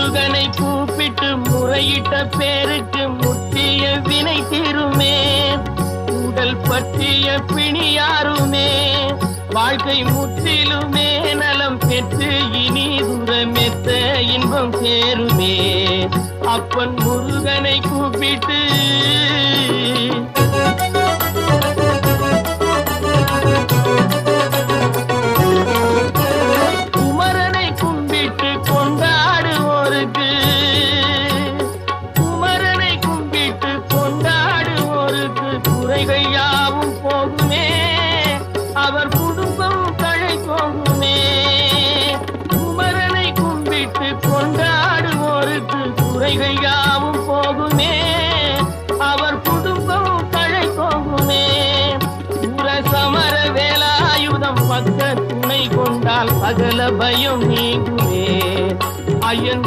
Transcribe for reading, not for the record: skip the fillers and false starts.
முருகனை கூப்பிட்டு முறையிட்ட பேருக்கு முற்றிய வினை தீருமே. உடல் பற்றிய பிணியாருமே வாழ்க்கை முற்றிலுமே நலம் பெற்று இனி துரமெத்த இன்பம் சேருமே. அப்பன் முருகனை கூப்பிட்டு குமரனை கும்பிட்டு கொண்டாடுவோருக்கு குமரனை கும்பிட்டு கொண்டாடுவோருக்கு குறைகள் யாவும் போகுமே. அவர் குடும்பம் தழை போகுமே. குமரனை கும்பிட்டு கொண்டாடுவோருக்கு குறைகள் யாவும் போகுமே. அவர் குடும்பம் தழை போகுமே. சமர வேலாயுதம் பக்க துணை கொண்டால் சகல பயம் நீங்குமே. ஐயன்